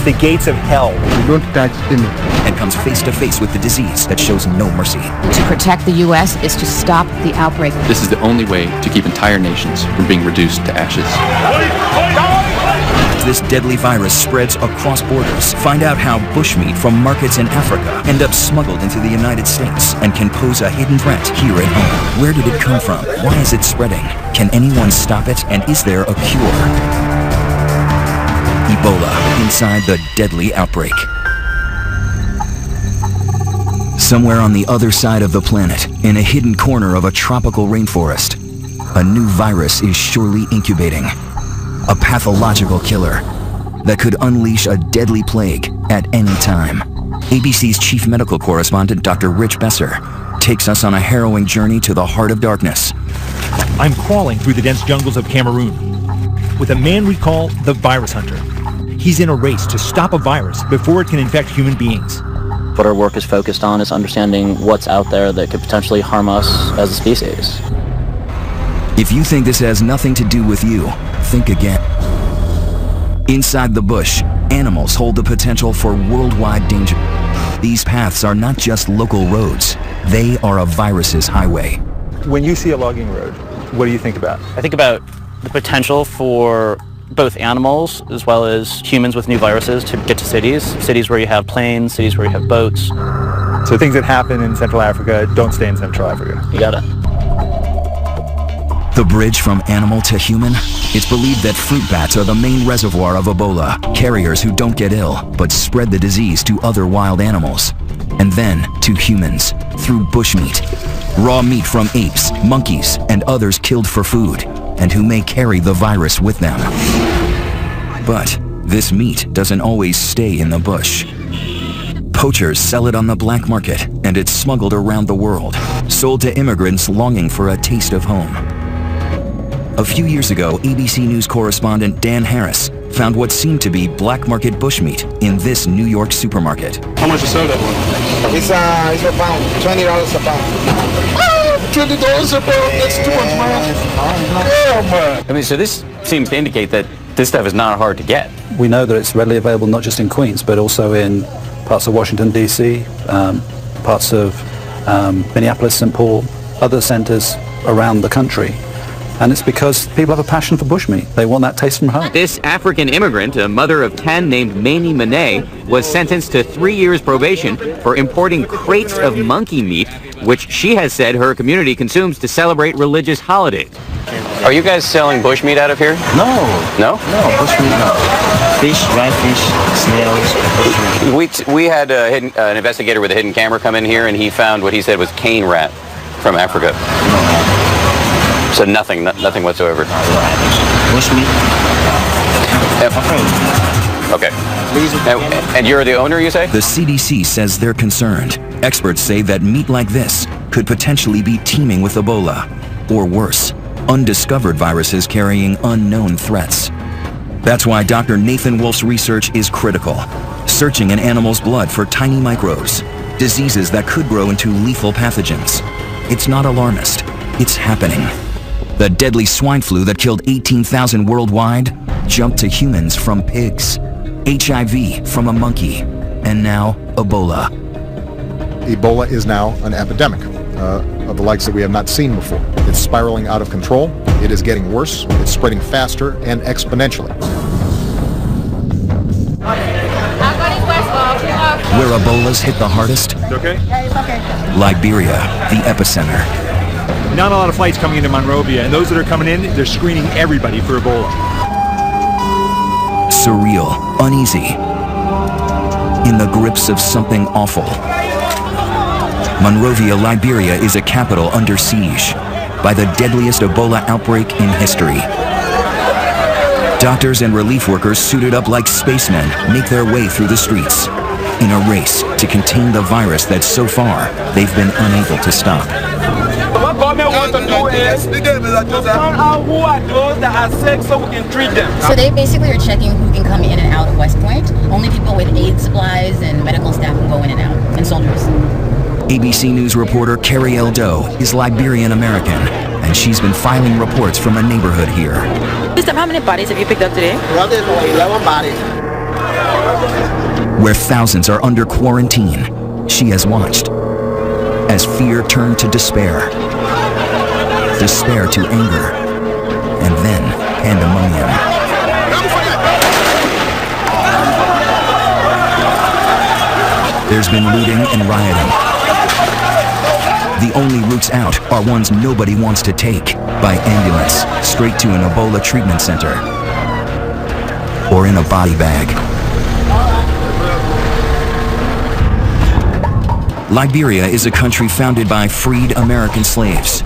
the gates of hell. You don't touch me. And comes face to face with the disease that shows no mercy. To protect the U.S. is to stop the outbreak. This is the only way to keep entire nations from being reduced to ashes. As this deadly virus spreads across borders, find out how bushmeat from markets in Africa end up smuggled into the United States and can pose a hidden threat here at home. Where did it come from? Why is it spreading? Can anyone stop it? And is there a cure? Ebola, inside the deadly outbreak. Somewhere on the other side of the planet, in a hidden corner of a tropical rainforest, a new virus is surely incubating. A pathological killer that could unleash a deadly plague at any time. ABC's chief medical correspondent, Dr. Rich Besser, takes us on a harrowing journey to the heart of darkness. I'm crawling through the dense jungles of Cameroon with a man we call the virus hunter. He's in a race to stop a virus before it can infect human beings. What our work is focused on is understanding what's out there that could potentially harm us as a species. If you think this has nothing to do with you, think again. Inside the bush, animals hold the potential for worldwide danger. These paths are not just local roads, they are a virus's highway. When you see a logging road, what do you think about? I think about the potential for both animals as well as humans with new viruses to get to cities where you have planes, cities where you have boats. So things that happen in Central Africa don't stay in Central Africa. You got it. The bridge from animal to human? It's believed that fruit bats are the main reservoir of Ebola, carriers who don't get ill, but spread the disease to other wild animals. And then to humans, through bushmeat. Raw meat from apes, monkeys, and others killed for food, and who may carry the virus with them. But this meat doesn't always stay in the bush. Poachers sell it on the black market, and it's smuggled around the world, sold to immigrants longing for a taste of home. A few years ago, ABC News correspondent Dan Harris found what seemed to be black market bushmeat in this New York supermarket. How much you sell that one? It's a pound, $20 a pound. $20 a pound, that's too much, man. Oh, man. I mean, so this seems to indicate that this stuff is not hard to get. We know that it's readily available not just in Queens, but also in parts of Washington, D.C., parts of Minneapolis, St. Paul, other centers around the country. And it's because people have a passion for bushmeat. They want that taste from home. This African immigrant, a mother of 10 named Mamie Monet, was sentenced to 3 years probation for importing crates of monkey meat, which she has said her community consumes to celebrate religious holidays. Are you guys selling bushmeat out of here? No. No? No, bushmeat, no. Fish, dried fish, snails, bushmeat. We had an investigator with a hidden camera come in here, and he found what he said was cane rat from Africa. So nothing whatsoever. Bushmeat. Okay. And you're the owner, you say? The CDC says they're concerned. Experts say that meat like this could potentially be teeming with Ebola, or worse, undiscovered viruses carrying unknown threats. That's why Dr. Nathan Wolf's research is critical, searching in animals' blood for tiny microbes, diseases that could grow into lethal pathogens. It's not alarmist. It's happening. The deadly swine flu that killed 18,000 worldwide jumped to humans from pigs, HIV from a monkey, and now Ebola. Ebola is now an epidemic of the likes that we have not seen before. It's spiraling out of control. It is getting worse. It's spreading faster and exponentially. Where Ebola's hit the hardest? Okay? Liberia, the epicenter. Not a lot of flights coming into Monrovia, and those that are coming in, they're screening everybody for Ebola. Surreal, uneasy, in the grips of something awful. Monrovia, Liberia is a capital under siege by the deadliest Ebola outbreak in history. Doctors and relief workers suited up like spacemen make their way through the streets in a race to contain the virus that so far they've been unable to stop. What government wants to do is find out who are those that are sick so we can treat them. So they basically are checking who can come in and out of West Point. Only people with aid supplies and medical staff can go in and out, and soldiers. ABC News reporter Carrie L. Doe is Liberian-American, and she's been filing reports from a neighborhood here. How many bodies have you picked up today? 11 bodies. where thousands are under quarantine, she has watched as fear turned to despair, despair to anger, and then pandemonium. There's been looting and rioting. The only routes out are ones nobody wants to take, by ambulance, straight to an Ebola treatment center, or in a body bag. Liberia is a country founded by freed American slaves.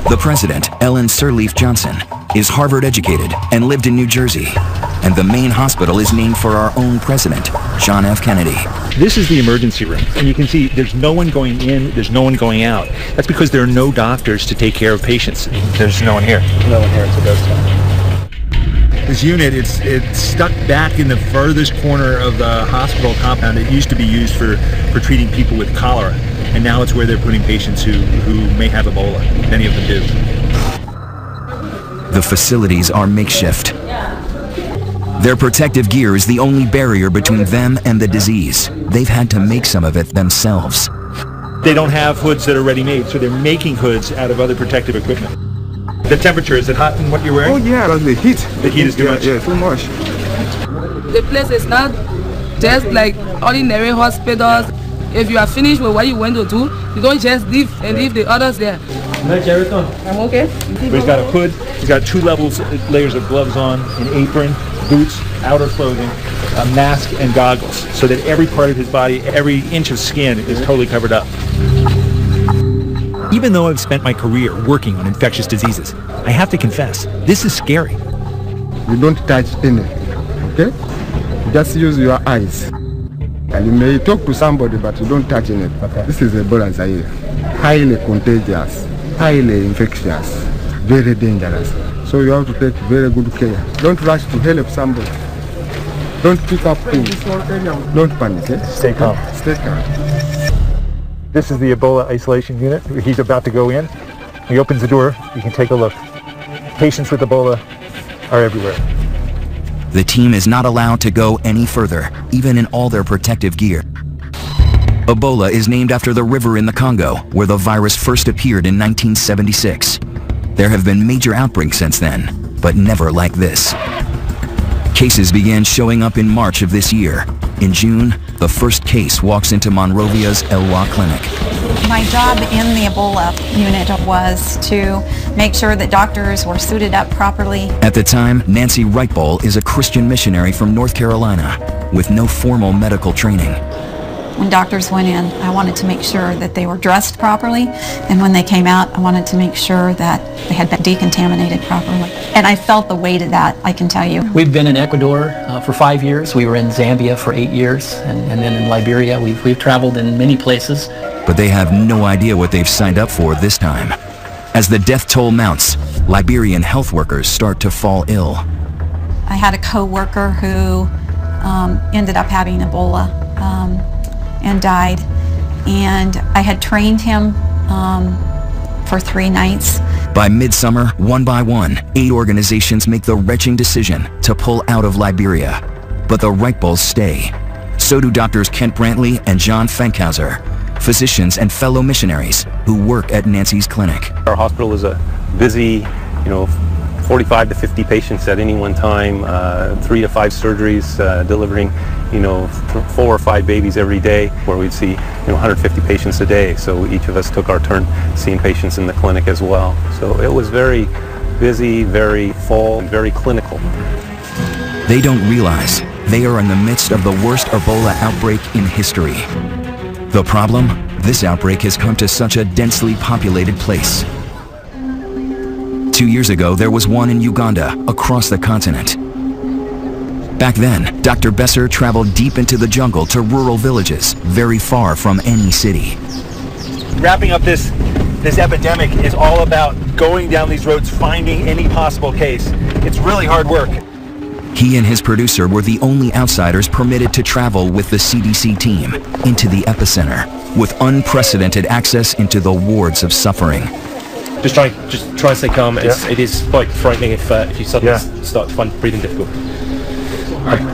The president, Ellen Sirleaf Johnson, is Harvard educated and lived in New Jersey. And the main hospital is named for our own president, John F. Kennedy. This is the emergency room, and you can see there's no one going in, there's no one going out. That's because there are no doctors to take care of patients. There's no one here. No one here, it's a ghost town. This unit, it's stuck back in the furthest corner of the hospital compound. It used to be used for treating people with cholera, and now it's where they're putting patients who may have Ebola. Many of them do. The facilities are makeshift. Their protective gear is the only barrier between them and the disease. They've had to make some of it themselves. They don't have hoods that are ready-made, so they're making hoods out of other protective equipment. The temperature, is it hot in what you're wearing? Oh yeah, that's the heat. The heat is too much? Yeah, too much. The place is not just like ordinary hospitals. If you are finished with what you want to do, you don't just leave and leave the others there. I'm okay. He's got a hood, he's got 2 layers of gloves on, an apron, boots, outer clothing, a mask, and goggles, so that every part of his body, every inch of skin is totally covered up. Even though I've spent my career working on infectious diseases, I have to confess, this is scary. You don't touch anything, okay? Just use your eyes. And you may talk to somebody, but you don't touch anything. Okay. This is Ebola Zaire. Highly contagious, highly infectious, very dangerous. So you have to take very good care. Don't rush to help somebody. Don't pick up things. Don't panic, eh? Stay calm. Stay calm. This is the Ebola isolation unit. He's about to go in. He opens the door. You can take a look. Patients with Ebola are everywhere. The team is not allowed to go any further, even in all their protective gear. Ebola is named after the river in the Congo, where the virus first appeared in 1976. There have been major outbreaks since then, but never like this. Cases began showing up in March of this year. In June, the first case walks into Monrovia's Elwa clinic. My job in the Ebola unit was to make sure that doctors were suited up properly. At the time, Nancy Reichbold is a Christian missionary from North Carolina with no formal medical training. When doctors went in, I wanted to make sure that they were dressed properly, and when they came out, I wanted to make sure that they had been decontaminated properly. And I felt the weight of that, I can tell you. We've been in Ecuador for 5 years. We were in Zambia for 8 years, and then in Liberia. We've traveled in many places. But they have no idea what they've signed up for this time. As the death toll mounts, Liberian health workers start to fall ill. I had a co-worker who ended up having Ebola and died. And I had trained him for 3 nights. By midsummer, one by one, 8 organizations make the wrenching decision to pull out of Liberia. But the Reichbolds stay. So do Doctors Kent Brantley and John Fankhauser, physicians and fellow missionaries who work at Nancy's clinic. Our hospital is a busy, 45 to 50 patients at any one time, 3 to 5 surgeries, delivering, 4 or 5 babies every day, where we'd see, 150 patients a day. So each of us took our turn seeing patients in the clinic as well. So it was very busy, very full, and very clinical. They don't realize they are in the midst of the worst Ebola outbreak in history. The problem? This outbreak has come to such a densely populated place. 2 years ago, there was one in Uganda, across the continent. Back then, Dr. Besser traveled deep into the jungle to rural villages, very far from any city. Wrapping up this epidemic is all about going down these roads, finding any possible case. It's really hard work. He and his producer were the only outsiders permitted to travel with the CDC team into the epicenter, with unprecedented access into the wards of suffering. Just try and stay calm. It is quite frightening if you suddenly start to find breathing difficult.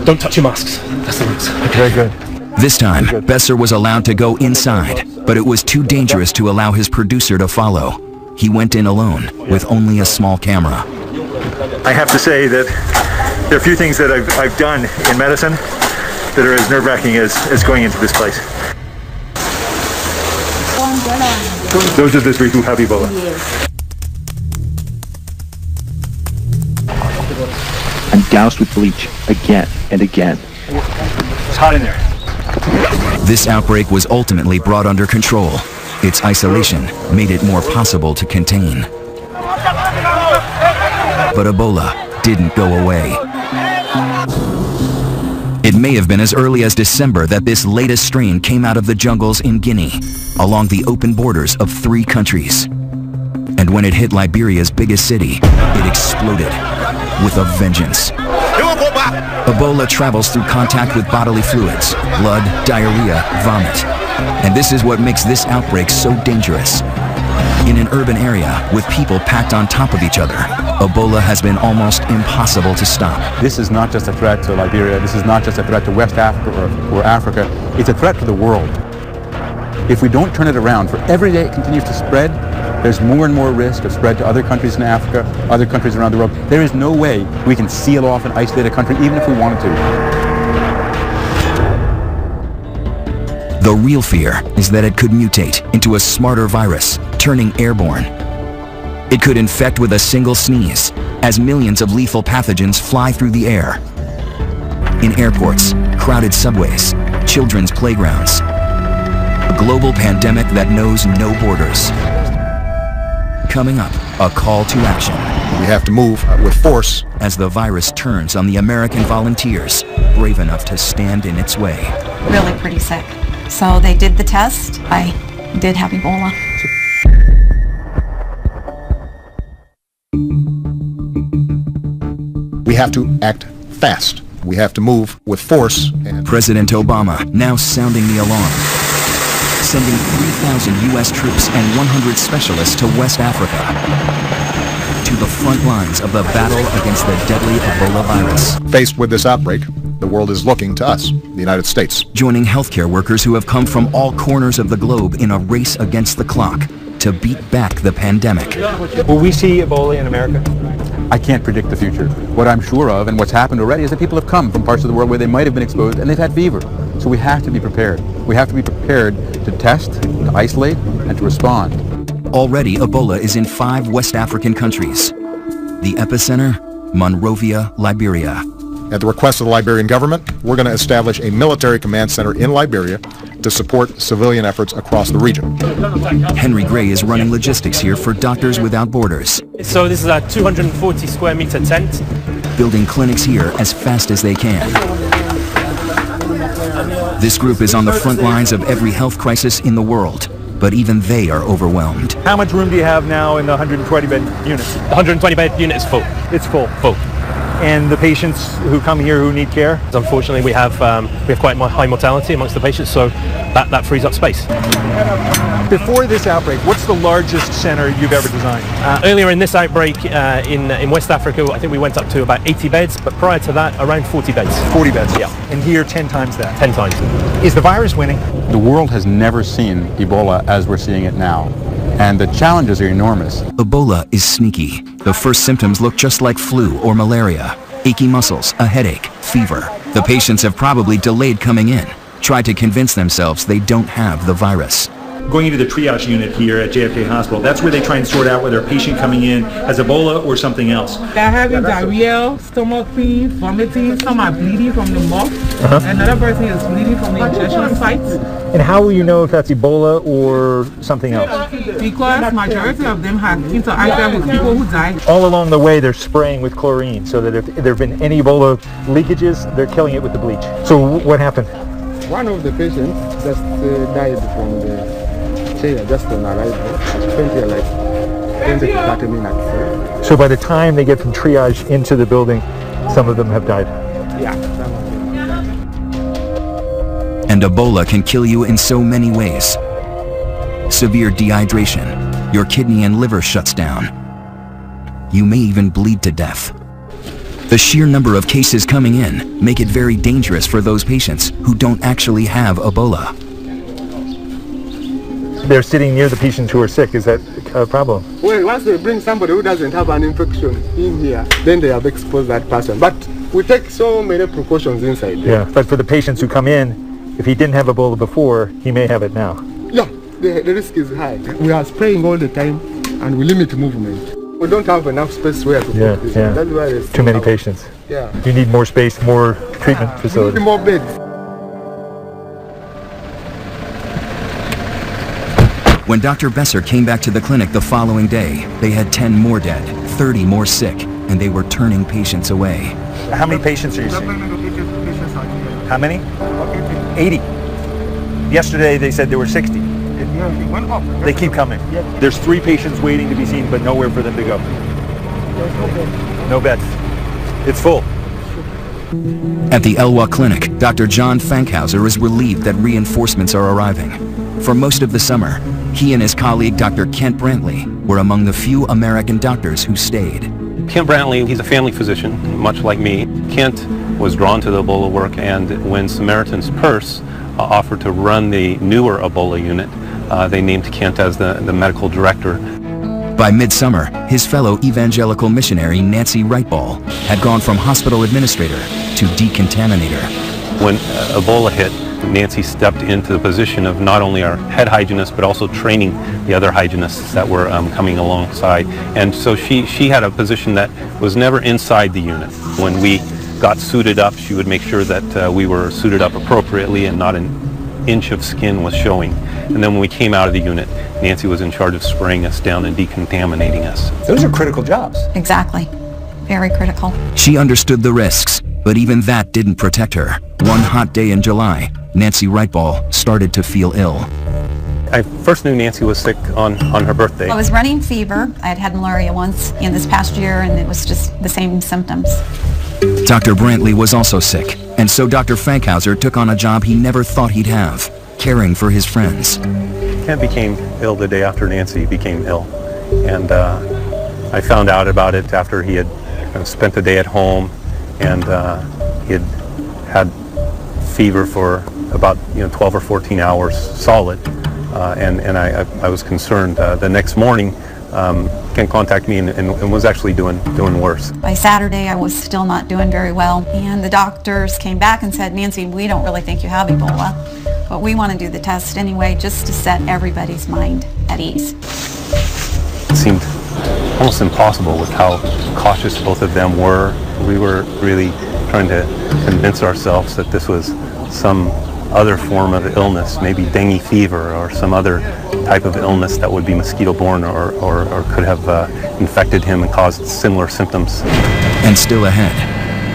Don't touch your masks. That's the rules. Very good. This time, Besser was allowed to go inside, but it was too dangerous to allow his producer to follow. He went in alone, with only a small camera. I have to say that there are a few things that I've done in medicine that are as nerve-wracking as going into this place. Those are the three who have Ebola. I'm doused with bleach again and again. It's hot in there. This outbreak was ultimately brought under control. Its isolation made it more possible to contain. But Ebola didn't go away. It may have been as early as December that this latest strain came out of the jungles in Guinea, along the open borders of 3 countries. And when it hit Liberia's biggest city, it exploded with a vengeance. Ebola travels through contact with bodily fluids, blood, diarrhea, vomit. And this is what makes this outbreak so dangerous. In an urban area with people packed on top of each other, Ebola has been almost impossible to stop. This is not just a threat to Liberia, this is not just a threat to West Africa or Africa, it's a threat to the world. If we don't turn it around, for every day it continues to spread, there's more and more risk of spread to other countries in Africa, other countries around the world. There is no way we can seal off and isolate a country, even if we wanted to. The real fear is that it could mutate into a smarter virus, turning airborne. It could infect with a single sneeze, as millions of lethal pathogens fly through the air. In airports, crowded subways, children's playgrounds. A global pandemic that knows no borders. Coming up, a call to action. We have to move with force as the virus turns on the American volunteers, brave enough to stand in its way. Really pretty sick. So they did the test. I did have Ebola. We have to act fast. We have to move with force. President Obama now sounding the alarm, sending 3,000 U.S. troops and 100 specialists to West Africa, to the front lines of the battle against the deadly Ebola virus. Faced with this outbreak, the world is looking to us, the United States. Joining healthcare workers who have come from all corners of the globe in a race against the clock to beat back the pandemic. Will we see Ebola in America? I can't predict the future. What I'm sure of, and what's happened already, is that people have come from parts of the world where they might have been exposed and they've had fever. So we have to be prepared. We have to be prepared to test, to isolate, and to respond. Already, Ebola is in 5 West African countries. The epicenter, Monrovia, Liberia. At the request of the Liberian government, we're going to establish a military command center in Liberia to support civilian efforts across the region. Henry Gray is running logistics here for Doctors Without Borders. So this is a 240 square meter tent. Building clinics here as fast as they can. This group is on the front lines of every health crisis in the world, but even they are overwhelmed. How much room do you have now in the 120 bed unit? The 120 bed unit is full. It's full. Full. And the patients who come here who need care? Unfortunately, we have quite high mortality amongst the patients, so that frees up space. Before this outbreak, what's the largest center you've ever designed? Earlier in this outbreak in West Africa, I think we went up to about 80 beds, but prior to that, around 40 beds. 40 beds? Yeah. And here, 10 times that? 10 times. Is the virus winning? The world has never seen Ebola as we're seeing it now. And the challenges are enormous. Ebola is sneaky. The first symptoms look just like flu or malaria. Achy muscles, a headache, fever. The patients have probably delayed coming in, tried to convince themselves they don't have the virus. Going into the triage unit here at JFK Hospital, that's where they try and sort out whether a patient coming in has Ebola or something else. They're having diarrhea, stomach pain, vomiting, some are bleeding from the mouth, another person is bleeding from the injection site. And how will you know if that's Ebola or something else? Because majority of them have interacted with people who died. All along the way they're spraying with chlorine so that if there have been any Ebola leakages, they're killing it with the bleach. So what happened? One of the patients just died from the chair just on arrival. Like 20 to 30 minutes. So by the time they get from triage into the building, some of them have died? Yeah. And Ebola can kill you in so many ways. Severe dehydration, your kidney and liver shuts down. You may even bleed to death. The sheer number of cases coming in make it very dangerous for those patients who don't actually have Ebola. They're sitting near the patients who are sick. Is that a problem? Well, once they bring somebody who doesn't have an infection in here, then they have exposed that person. But we take so many precautions inside there. Yeah, but for the patients who come in, if he didn't have Ebola before, he may have it now. Yeah, the risk is high. We are spraying all the time and we limit movement. We don't have enough space where to put this. Yeah. That's why there's too many patients. Yeah. You need more space, more treatment facilities. We need more beds. When Dr. Besser came back to the clinic the following day, they had 10 more dead, 30 more sick, and they were turning patients away. How many patients are you seeing? How many? 80. Yesterday they said there were 60. They keep coming. There's 3 patients waiting to be seen, but nowhere for them to go. No beds. It's full. At the Elwha Clinic, Dr. John Fankhauser is relieved that reinforcements are arriving. For most of the summer, he and his colleague Dr. Kent Brantley were among the few American doctors who stayed. Kent Brantley, he's a family physician, much like me. Kent was drawn to the Ebola work, and when Samaritan's Purse offered to run the newer Ebola unit, they named Kent as the medical director. By midsummer, his fellow evangelical missionary Nancy Wrightball had gone from hospital administrator to decontaminator. When Ebola hit, Nancy stepped into the position of not only our head hygienist, but also training the other hygienists that were coming alongside. And so she had a position that was never inside the unit. When we got suited up, she would make sure that we were suited up appropriately and not an inch of skin was showing. And then when we came out of the unit, Nancy was in charge of spraying us down and decontaminating us. Those are critical jobs. Exactly. Very critical. She understood the risks, but even that didn't protect her. One hot day in July, Nancy Wrightball started to feel ill. I first knew Nancy was sick on her birthday. I was running fever. I had had malaria once in this past year, and it was just the same symptoms. Dr. Brantley was also sick, and so Dr. Fankhauser took on a job he never thought he'd have, caring for his friends. Kent became ill the day after Nancy became ill, and I found out about it after he had spent the day at home, and he had fever for about 12 or 14 hours solid, and I was concerned. The next morning, Kent contacted me and was actually doing worse. By Saturday, I was still not doing very well, and the doctors came back and said, Nancy, we don't really think you have Ebola, but we want to do the test anyway, just to set everybody's mind at ease. It seemed almost impossible with how cautious both of them were. We were really trying to convince ourselves that this was some other form of illness, maybe dengue fever or some other type of illness that would be mosquito-borne or could have infected him and caused similar symptoms. And still ahead,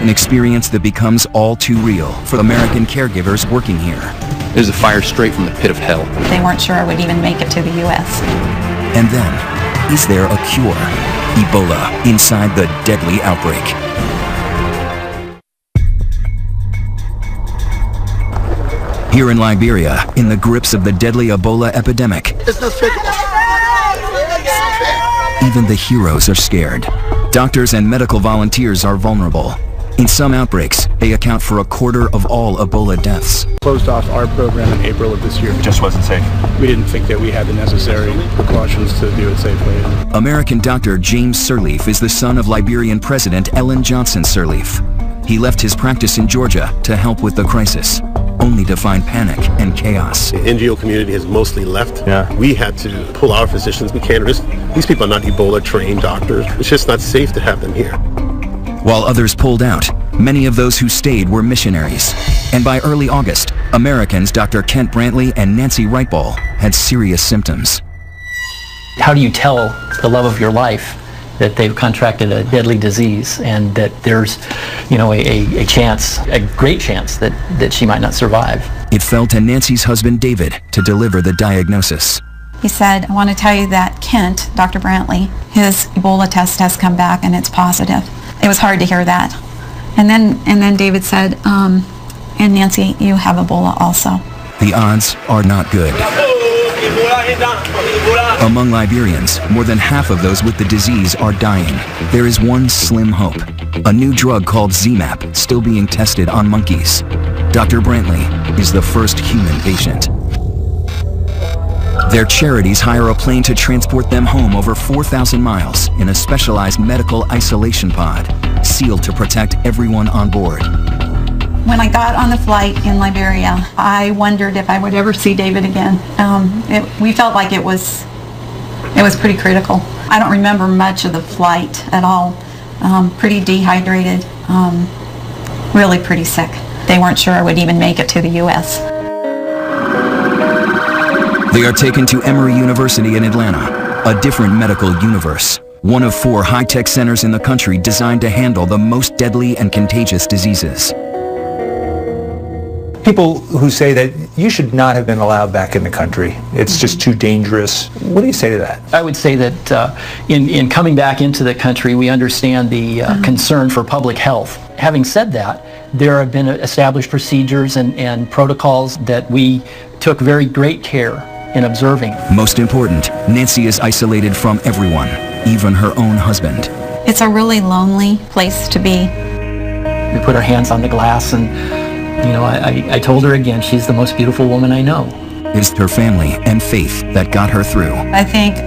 an experience that becomes all too real for American caregivers working here. It was a fire straight from the pit of hell. They weren't sure I would even make it to the U.S. And then, is there a cure? Ebola inside the deadly outbreak. Here in Liberia, in the grips of the deadly Ebola epidemic, even the heroes are scared. Doctors and medical volunteers are vulnerable. In some outbreaks, they account for a quarter of all Ebola deaths. Closed off our program in April of this year. It just wasn't safe. We didn't think that we had the necessary precautions to do it safely. American doctor James Sirleaf is the son of Liberian President Ellen Johnson Sirleaf. He left his practice in Georgia to help with the crisis, only to find panic and chaos. The NGO community has mostly left. Yeah. We had to pull our physicians. We can't risk. These people are not Ebola-trained doctors. It's just not safe to have them here. While others pulled out, many of those who stayed were missionaries. And by early August, Americans Dr. Kent Brantley and Nancy Wrightball had serious symptoms. How do you tell the love of your life that they've contracted a deadly disease and that there's, a chance, a great chance that she might not survive? It fell to Nancy's husband David to deliver the diagnosis. He said, I want to tell you that Kent, Dr. Brantley, his Ebola test has come back and it's positive. It was hard to hear that. And then David said, and Nancy, you have Ebola also. The odds are not good. Among Liberians, more than half of those with the disease are dying. There is one slim hope. A new drug called ZMapp still being tested on monkeys. Dr. Brantley is the first human patient. Their charities hire a plane to transport them home over 4,000 miles in a specialized medical isolation pod, sealed to protect everyone on board. When I got on the flight in Liberia, I wondered if I would ever see David again. We felt like it was pretty critical. I don't remember much of the flight at all. Pretty dehydrated, really pretty sick. They weren't sure I would even make it to the U.S. They are taken to Emory University in Atlanta, a different medical universe. One of 4 high-tech centers in the country designed to handle the most deadly and contagious diseases. People who say that you should not have been allowed back in the country, it's just too dangerous. What do you say to that? I would say that in coming back into the country, we understand the concern for public health. Having said that, there have been established procedures and protocols that we took very great care in observing. Most important, Nancy is isolated from everyone, even her own husband. It's a really lonely place to be. We put our hands on the glass and, you know, I told her again, she's the most beautiful woman I know. It's her family and faith that got her through. I think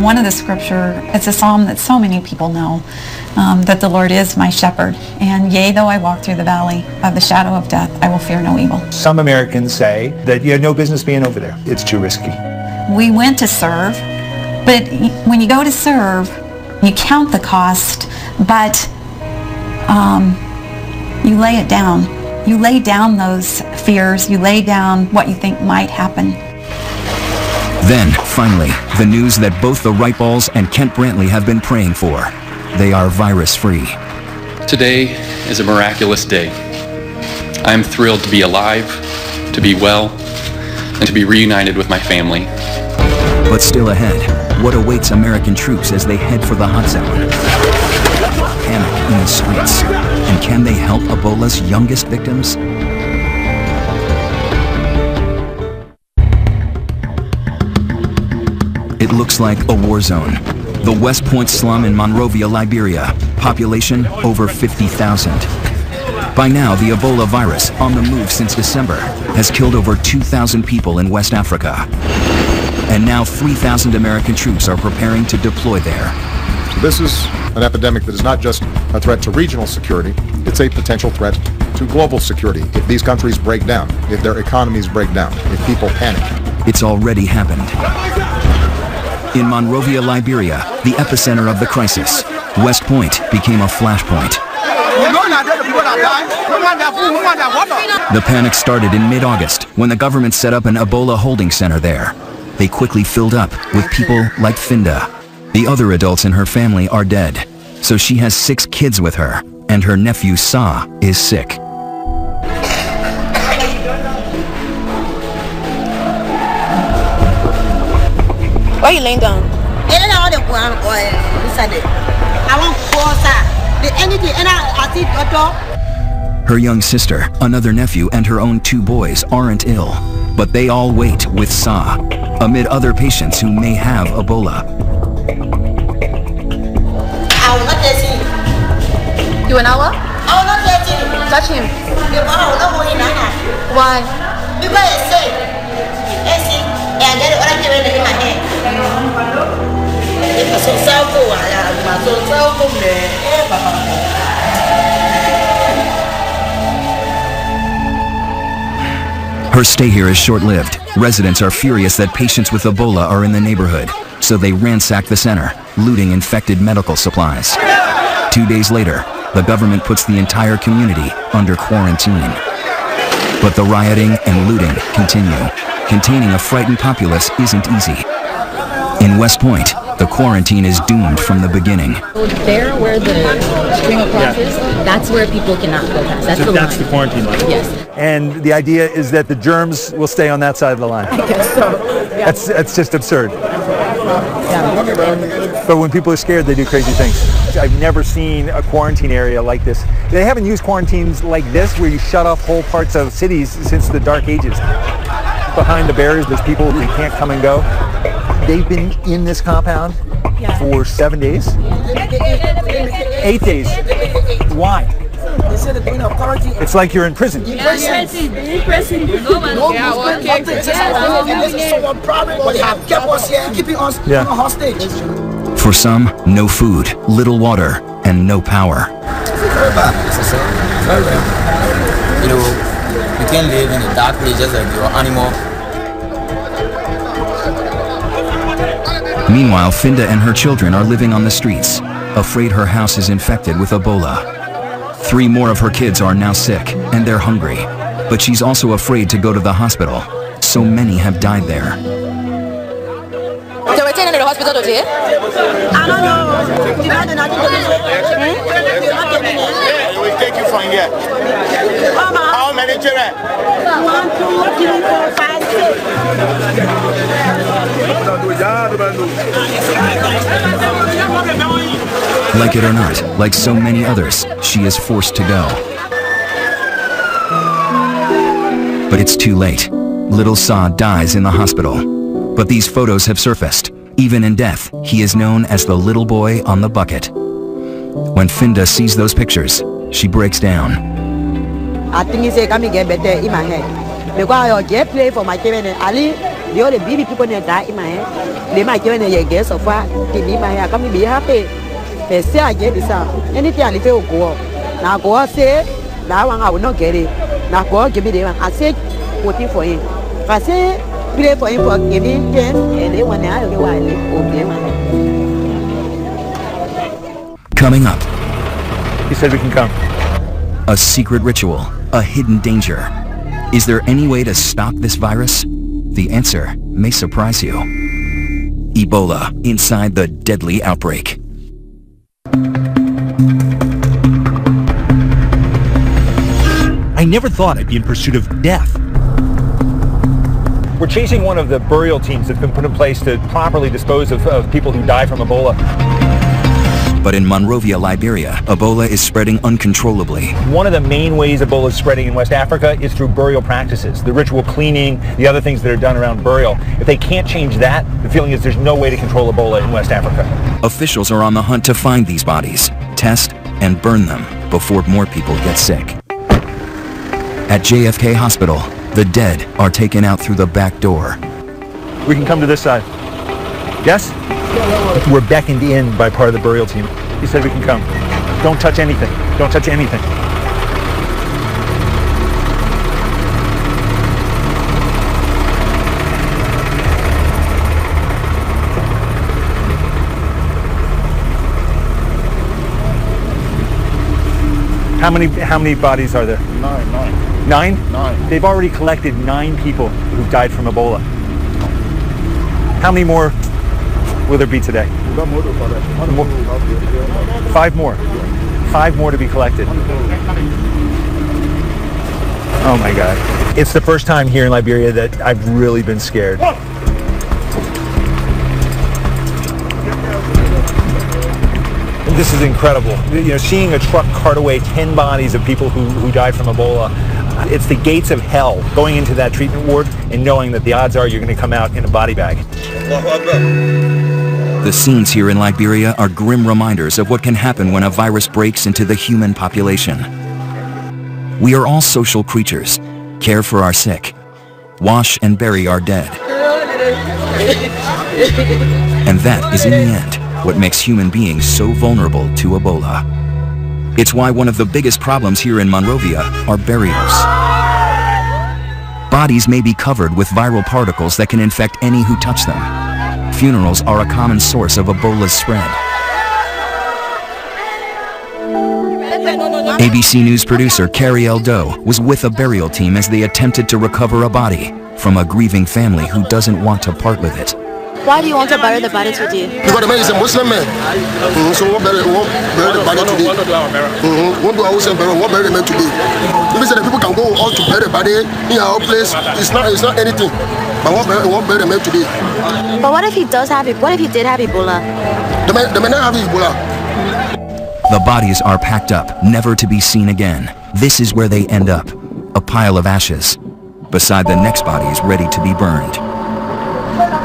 one of the scripture, it's a psalm that so many people know, that the Lord is my shepherd. And yea, though I walk through the valley of the shadow of death, I will fear no evil. Some Americans say that you had no business being over there. It's too risky. We went to serve, but when you go to serve, you count the cost, but you lay it down. You lay down those fears, you lay down what you think might happen. Then, finally, the news that both the Wright-Balls and Kent Brantley have been praying for. They are virus-free. Today is a miraculous day. I am thrilled to be alive, to be well, and to be reunited with my family. But still ahead, what awaits American troops as they head for the hot zone? Panic in the streets. And can they help Ebola's youngest victims? It looks like a war zone. The West Point slum in Monrovia, Liberia. Population over 50,000. By now, the Ebola virus, on the move since December, has killed over 2,000 people in West Africa. And now 3,000 American troops are preparing to deploy there. So this is an epidemic that is not just a threat to regional security, it's a potential threat to global security. If these countries break down, if their economies break down, if people panic. It's already happened. In Monrovia, Liberia, the epicenter of the crisis, West Point became a flashpoint. The panic started in mid-August when the government set up an Ebola holding center there. They quickly filled up with people like Finda. The other adults in her family are dead, so she has 6 kids with her, and her nephew Sa is sick. Why are you laying down? Her young sister, another nephew, and her own 2 boys aren't ill, but they all wait with Sa, amid other patients who may have Ebola. You an hour? I will not touch him. Why? Because it's safe. It's safe. And then what I'm doing in my hand. Her stay here is short-lived. Residents are furious that patients with Ebola are in the neighborhood, so they ransack the center, looting infected medical supplies. 2 days later, the government puts the entire community under quarantine. But the rioting and looting continue. Containing a frightened populace isn't easy. In West Point, the quarantine is doomed from the beginning. So there where the stream of crosses, that's where people cannot go past. That's the quarantine line. Yes. And the idea is that the germs will stay on that side of the line. I guess so. Yeah. That's just absurd. But when people are scared, they do crazy things. I've never seen a quarantine area like this. They haven't used quarantines like this where you shut off whole parts of cities since the Dark Ages. Behind the barriers, there's people who can't come and go. They've been in this compound for 7 days? 8 days. Why? It's like you're in prison. For some, no food, little water, and no power. Very bad. Very bad. You know, you can't live in a dark place just like your animal. Meanwhile, Finda and her children are living on the streets, afraid her house is infected with Ebola. 3 more of her kids are now sick, and they're hungry. But she's also afraid to go to the hospital. So many have died there. So we're taking her to the hospital today? I don't know. We take you from here. How many children? 1, 2, 3, 4, 5, 6. Like it or not, like so many others, she is forced to go. But it's too late. Little Sa dies in the hospital. But these photos have surfaced. Even in death, he is known as the little boy on the bucket. When Finda sees those pictures, she breaks down. I think it's going get better in my head. Because I get play for my children. Ali, the other baby people that die in my head. They might give me a guess so far. They be my hair. Come be happy. They say I get this out. Anything I little go. Now go out say that one I will not get it. Now go give me the one. I say voting for him. I say play for him for giving 10 and they want to obey my head. Coming up. He said we can come. A secret ritual, a hidden danger. Is there any way to stop this virus? The answer may surprise you. Ebola inside the deadly outbreak. I never thought I'd be in pursuit of death. We're chasing one of the burial teams that's been put in place to properly dispose of people who die from Ebola. But in Monrovia, Liberia, Ebola is spreading uncontrollably. One of the main ways Ebola is spreading in West Africa is through burial practices, the ritual cleaning, the other things that are done around burial. If they can't change that, the feeling is there's no way to control Ebola in West Africa. Officials are on the hunt to find these bodies, test, and burn them before more people get sick. At JFK Hospital, the dead are taken out through the back door. We can come to this side. Yes? We're beckoned in by part of the burial team. He said we can come. Don't touch anything. Don't touch anything. How many bodies are there? 9. 9? 9. They've already collected 9 people who died from Ebola. How many more will there be today? 5 more. 5 more to be collected. Oh my God. It's the first time here in Liberia that I've really been scared. This is incredible. You know, seeing a truck cart away 10 bodies of people who died from Ebola, it's the gates of hell, going into that treatment ward and knowing that the odds are you're going to come out in a body bag. The scenes here in Liberia are grim reminders of what can happen when a virus breaks into the human population. We are all social creatures, care for our sick, wash and bury our dead. And that is in the end what makes human beings so vulnerable to Ebola. It's why one of the biggest problems here in Monrovia are burials. Bodies may be covered with viral particles that can infect any who touch them. Funerals are a common source of Ebola's spread. ABC News producer Carrie L. Doe was with a burial team as they attempted to recover a body from a grieving family who doesn't want to part with it. Why do you want to bury the body today? Because the man is a Muslim man. So we bury the body today. Won't do our bury the man today. Maybe the people can go out to bury the body in our place. It's not anything. But won't bury the man today. But what if he does have it? What if he did have Ebola? The man not have Ebola. The bodies are packed up, never to be seen again. This is where they end up, a pile of ashes, beside the next bodies ready to be burned.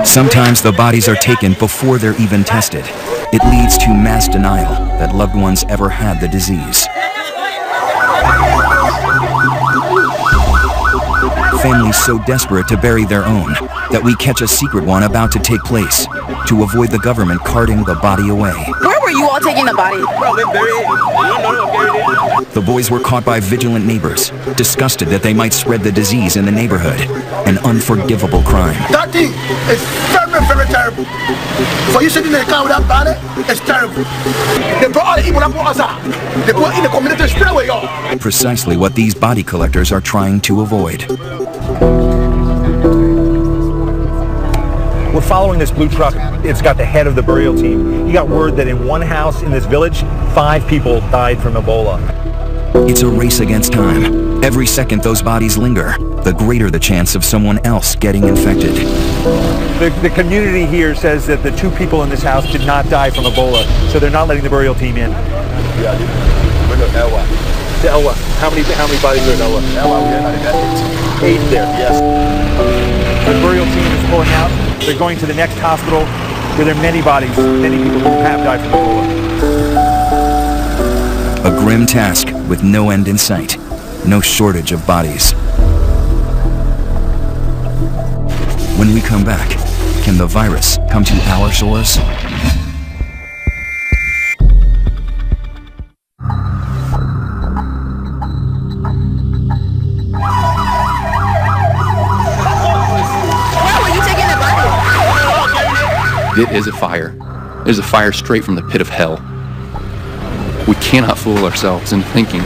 Sometimes the bodies are taken before they're even tested. It leads to mass denial that loved ones ever had the disease. Families so desperate to bury their own that we catch a secret one about to take place to avoid the government carting the body away. Where were you all taking the body? The boys were caught by vigilant neighbors, disgusted that they might spread the disease in the neighborhood. An unforgivable crime. That thing is very, very terrible. For you sitting in the car with that body, it's terrible. They brought all the Ebola virus out. They put in the community straight away, y'all. Precisely what these body collectors are trying to avoid. We're following this blue truck. It's got the head of the burial team. He got word that in one house in this village, 5 people died from Ebola. It's a race against time. Every second those bodies linger, the greater the chance of someone else getting infected. The community here says that the 2 people in this house did not die from Ebola, so they're not letting the burial team in. To Elwa. How many bodies are in Elwa? Elwa, we got 8 there. Yes. The burial team is pulling out. They're going to the next hospital where there are many bodies, many people who have died from Ebola. A grim task with no end in sight, no shortage of bodies. When we come back, can the virus come to our shores? It is a fire. It is a fire straight from the pit of hell. We cannot fool ourselves into thinking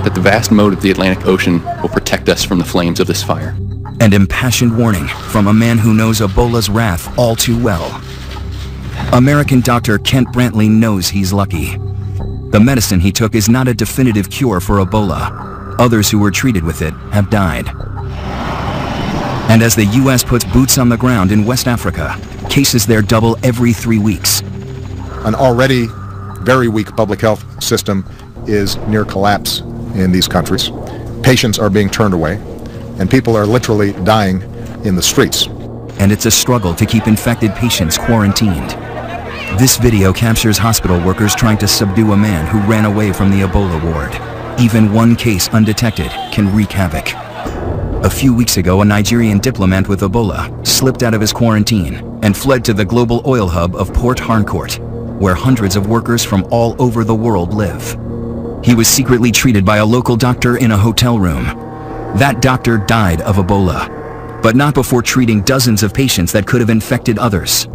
that the vast moat of the Atlantic Ocean will protect us from the flames of this fire. An impassioned warning from a man who knows Ebola's wrath all too well. American doctor Kent Brantley knows he's lucky. The medicine he took is not a definitive cure for Ebola. Others who were treated with it have died. And as the U.S. puts boots on the ground in West Africa, cases there double every 3 weeks. An already very weak public health system is near collapse in these countries. Patients are being turned away, and people are literally dying in the streets. And it's a struggle to keep infected patients quarantined. This video captures hospital workers trying to subdue a man who ran away from the Ebola ward. Even one case undetected can wreak havoc. A few weeks ago, a Nigerian diplomat with Ebola slipped out of his quarantine and fled to the global oil hub of Port Harcourt, where hundreds of workers from all over the world live. He was secretly treated by a local doctor in a hotel room. That doctor died of Ebola, but not before treating dozens of patients that could have infected others.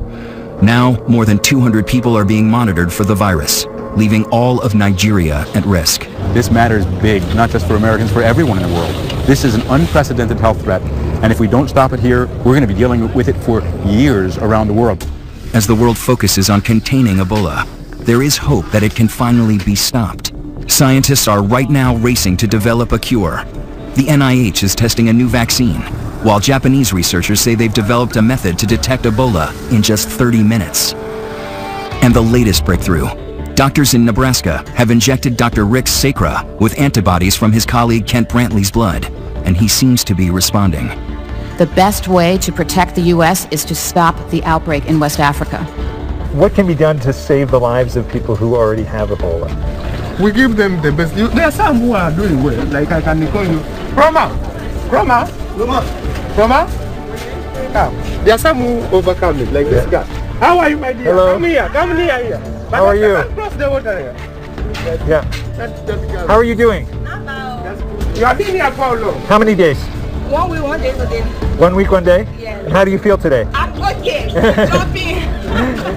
Now, more than 200 people are being monitored for the virus, leaving all of Nigeria at risk. This matters big, not just for Americans, for everyone in the world. This is an unprecedented health threat, and if we don't stop it here, we're going to be dealing with it for years around the world. As the world focuses on containing Ebola, there is hope that it can finally be stopped. Scientists are right now racing to develop a cure. The NIH is testing a new vaccine, while Japanese researchers say they've developed a method to detect Ebola in just 30 minutes. And the latest breakthrough. Doctors in Nebraska have injected Dr. Rick Sacra with antibodies from his colleague Kent Brantley's blood, and he seems to be responding. The best way to protect the U.S. is to stop the outbreak in West Africa. What can be done to save the lives of people who already have Ebola? We give them the best. There are some who are doing well, like I can call you. Roma! There are some who overcome it, like this guy. How are you, my dear? Hello. Come here. How are you? Cross the water here. Yeah. How are you doing? You have been here for how long? How many days? 1 week, 1 day today. 1 week, 1 day? Yes. And how do you feel today? I'm okay. Jumping.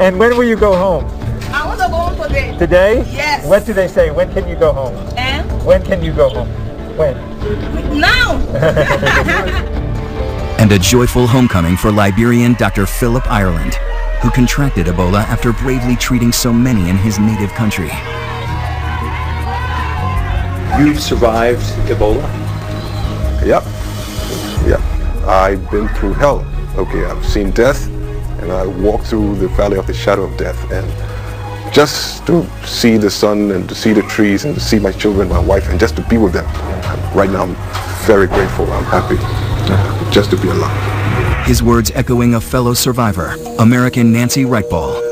And when will you go home? I want to go home today. Today? Yes. What do they say? When can you go home? And? When can you go home? When? Now. And a joyful homecoming for Liberian Dr. Philip Ireland, who contracted Ebola after bravely treating so many in his native country. You've survived Ebola? Yep. I've been through hell. Okay, I've seen death, and I walked through the valley of the shadow of death, and just to see the sun and to see the trees and to see my children, my wife, and just to be with them. Right now, I'm very grateful. I'm happy just to be alive. His words echoing a fellow survivor, American Nancy Reichball.